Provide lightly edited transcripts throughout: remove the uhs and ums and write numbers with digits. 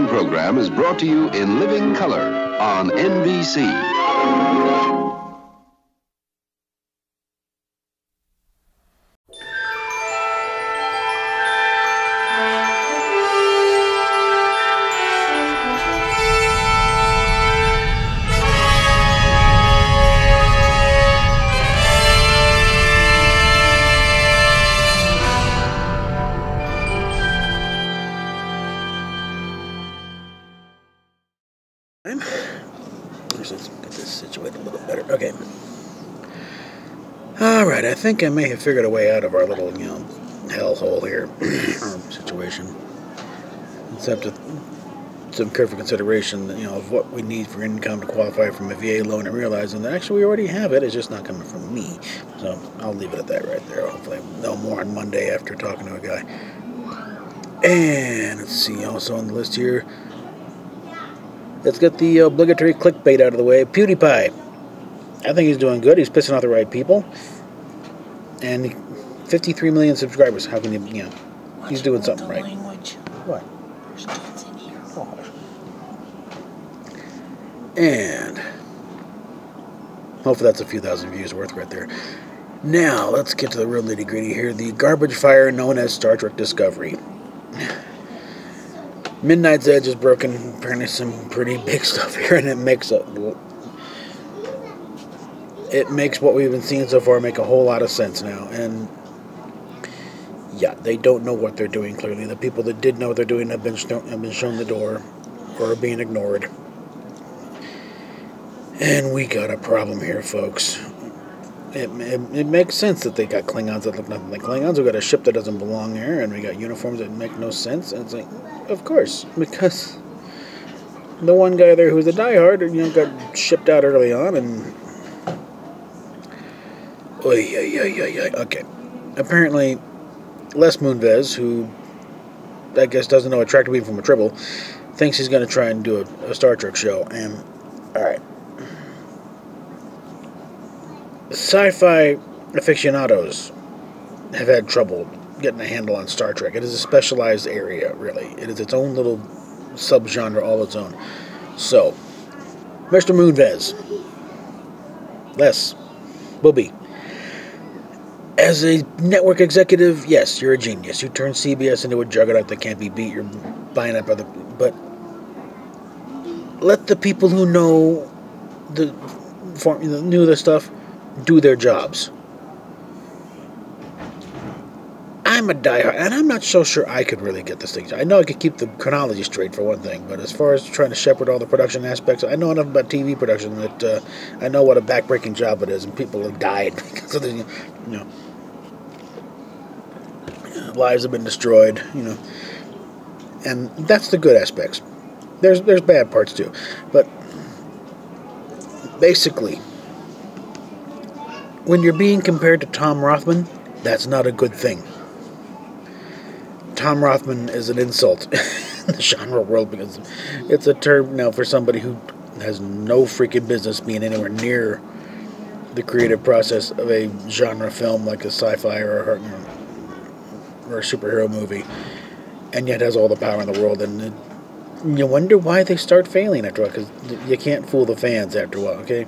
following program is brought to you in living color on NBC. Let's get this situated a little better. Okay. Alright, I think I may have figured a way out of our little, hellhole here. Situation. Except some careful consideration, of what we need for income to qualify from a VA loan, and realizing that actually we already have it, it's just not coming from me. So I'll leave it at that right there. Hopefully I'll know more on Monday after talking to a guy. And let's see, also on the list here, let's get the obligatory clickbait out of the way. Pewdiepie. I think he's doing good. He's pissing off the right people. And 53 million subscribers. How can you, he's doing something right. Language. What? There's kids in here. Oh. And hopefully that's a few thousand views worth right there. Now, let's get to the real nitty-gritty here. The garbage fire known as Star Trek Discovery. Midnight's Edge is broken. Apparently some pretty big stuff here, and it makes what we've been seeing so far make a whole lot of sense now. And yeah, they don't know what they're doing. Clearly, the people that did know what they're doing have been shown the door, or are being ignored. And we got a problem here, folks. It makes sense that they got Klingons that look nothing like Klingons. We got a ship that doesn't belong there, and we got uniforms that make no sense. And it's like, of course, because the one guy there who's a diehard, got shipped out early on, and okay. Apparently, Les Moonves, who I guess doesn't know a tractor beam from a tribble, thinks he's going to try and do a Star Trek show. And all right. Sci-fi aficionados have had trouble getting a handle on Star Trek. It is a specialized area, really. It is its own little subgenre all its own. So, Mr. Moonves, Les, Bobby, as a network executive, yes, you're a genius. You turned CBS into a juggernaut that can't be beat. You're buying up other... But let the people who knew the stuff do their jobs. I'm a diehard, and I'm not so sure I could really get this thing. I know I could keep the chronology straight for one thing, but as far as trying to shepherd all the production aspects, I know enough about TV production that I know what a backbreaking job it is, and people have died because of the, lives have been destroyed, and that's the good aspects. There's bad parts too, but basically, when you're being compared to Tom Rothman, that's not a good thing. Tom Rothman is an insult in the genre world because it's a term now for somebody who has no freaking business being anywhere near the creative process of a genre film like a sci-fi or a superhero movie, and yet has all the power in the world. And you wonder why they start failing after a while, because you can't fool the fans after a while, okay?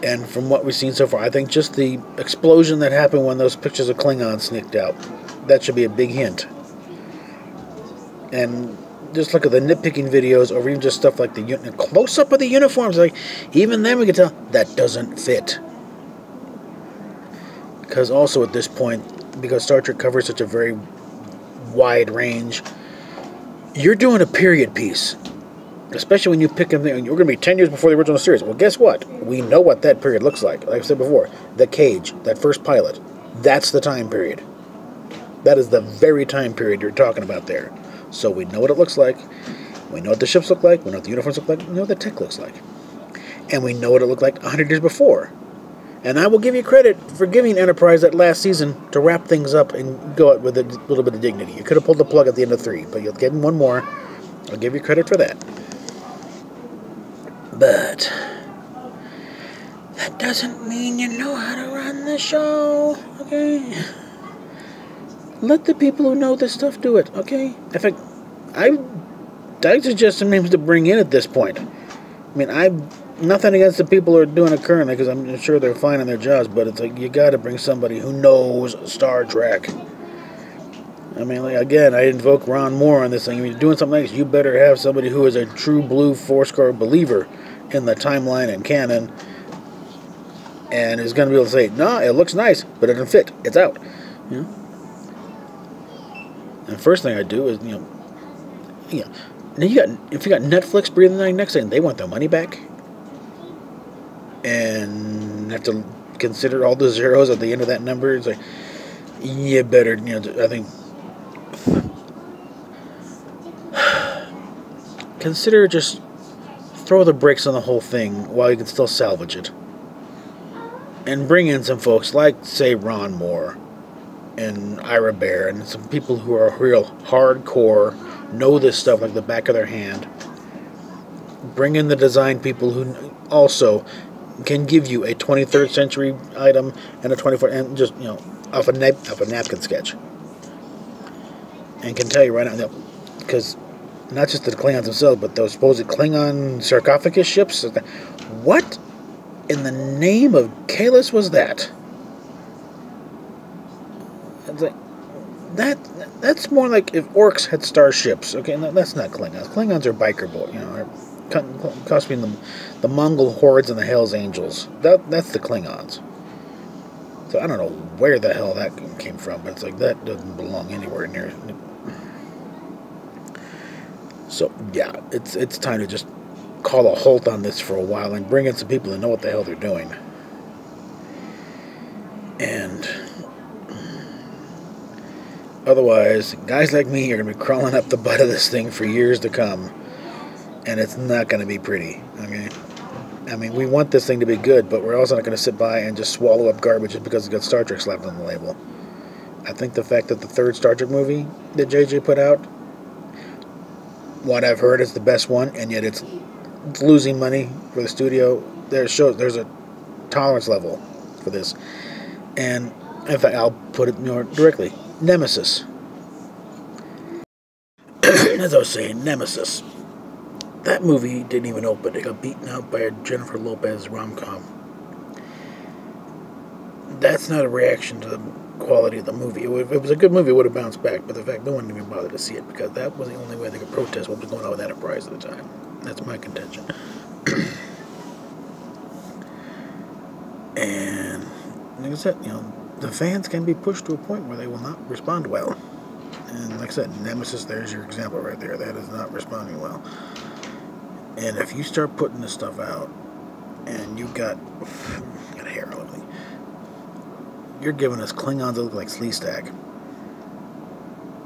And from what we've seen so far, I think just the explosion that happened when those pictures of Klingons sneaked out, that should be a big hint. And just look at the nitpicking videos, or even just stuff like the close-up of the uniforms. Like, even then we can tell that doesn't fit. Because also at this point, because Star Trek covers such a very wide range, you're doing a period piece. Especially when you pick them, you're going to be 10 years before the original series. Well, guess what? We know what that period looks like. Like I said before, the Cage, that first pilot, that's the time period. That is the very time period you're talking about there. So we know what it looks like. We know what the ships look like. We know what the uniforms look like. We know what the tech looks like. And we know what it looked like 100 years before. And I will give you credit for giving Enterprise that last season to wrap things up and go out with a little bit of dignity. You could have pulled the plug at the end of 3, but you'll get one more. I'll give you credit for that. But that doesn't mean you know how to run the show, okay? Let the people who know this stuff do it, okay? In fact, I'd suggest some names to bring in at this point. I mean, I'm nothing against the people who are doing it currently, because I'm sure they're fine in their jobs, but it's like, you got to bring somebody who knows Star Trek. I mean, like, again, I invoke Ron Moore on this thing. If you're doing something like this, you better have somebody who is a true blue foursquare believer in the timeline and canon, and is going to be able to say, no, it looks nice, but it doesn't fit. It's out. You know? And the first thing I do is, if you got Netflix breathing down your neck saying they want their money back, and have to consider all the zeros at the end of that number, it's like, you better, I think, consider just throw the brakes on the whole thing while you can still salvage it. And bring in some folks like, say, Ron Moore and Ira Bear, and some people who are real hardcore, know this stuff like the back of their hand. Bring in the design people who also can give you a 23rd century item and a 24th, and just, off a napkin sketch. And can tell you right now, because not just the Klingons themselves, but those supposed Klingon sarcophagus ships. What in the name of Kalis was that? It's like, that's more like if orcs had starships. Okay, no, that's not Klingons. Klingons are biker boat, costing the Mongol hordes and the Hell's Angels. That's the Klingons. So I don't know where the hell that came from, but it's like, that doesn't belong anywhere near. So yeah, it's time to just call a halt on this for a while and bring in some people that know what the hell they're doing. And otherwise, guys like me are going to be crawling up the butt of this thing for years to come, and it's not going to be pretty. Okay, I mean, we want this thing to be good, but we're also not going to sit by and just swallow up garbage just because it's got Star Trek slapped on the label. I think the fact that the third Star Trek movie that JJ put out, what I've heard, is the best one, and yet it's losing money for the studio. There's a tolerance level for this. And in fact, I'll put it more directly, Nemesis. As I was saying, Nemesis. That movie didn't even open. It got beaten out by a Jennifer Lopez rom-com. That's not a reaction to the quality of the movie. If it was a good movie, it would have bounced back, but the fact no one didn't even bother to see it, because that was the only way they could protest what was going on with Enterprise at the time. That's my contention. And like I said, the fans can be pushed to a point where they will not respond well. And like I said, Nemesis, there's your example right there. That is not responding well. And if you start putting this stuff out, and you've got hair on me, you're giving us Klingons that look like Sleestack.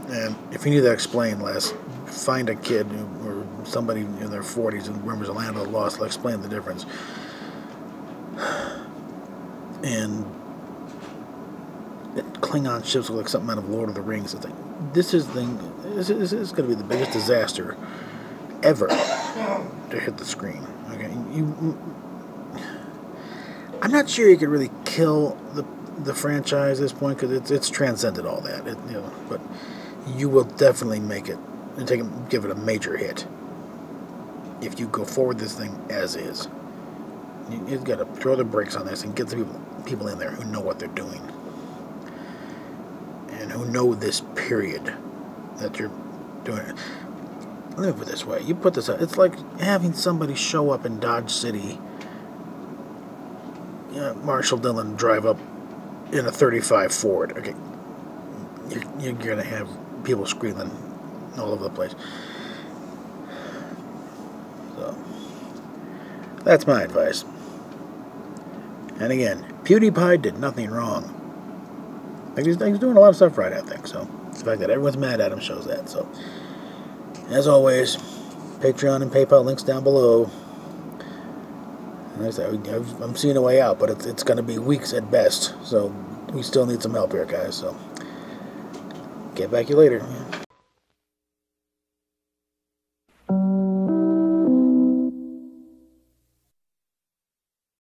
And if you need that explained, Les, find a kid or somebody in their 40s who remembers the Land of the Lost. They'll explain the difference. And Klingon ships look like something out of Lord of the Rings. It's like, this is going to be the biggest disaster ever to hit the screen. Okay, I'm not sure you could really kill the franchise at this point, because it's transcended all that. But you will definitely make it and give it a major hit if you go forward this thing as is. You've got to throw the brakes on this and get the people in there who know what they're doing and who know this period that you're doing it. Let me put it this way. You put this out, it's like having somebody show up in Dodge City, Marshall Dillon drive up in a 35 Ford. Okay, you're going to have people screaming all over the place. So, that's my advice. And again, Pewdiepie did nothing wrong. He's doing a lot of stuff right, I think. So, the fact that everyone's mad at him shows that. So, as always, Patreon and PayPal links down below. And like I said, I'm seeing a way out, but it's going to be weeks at best. So, we still need some help here, guys. So, get back to you later.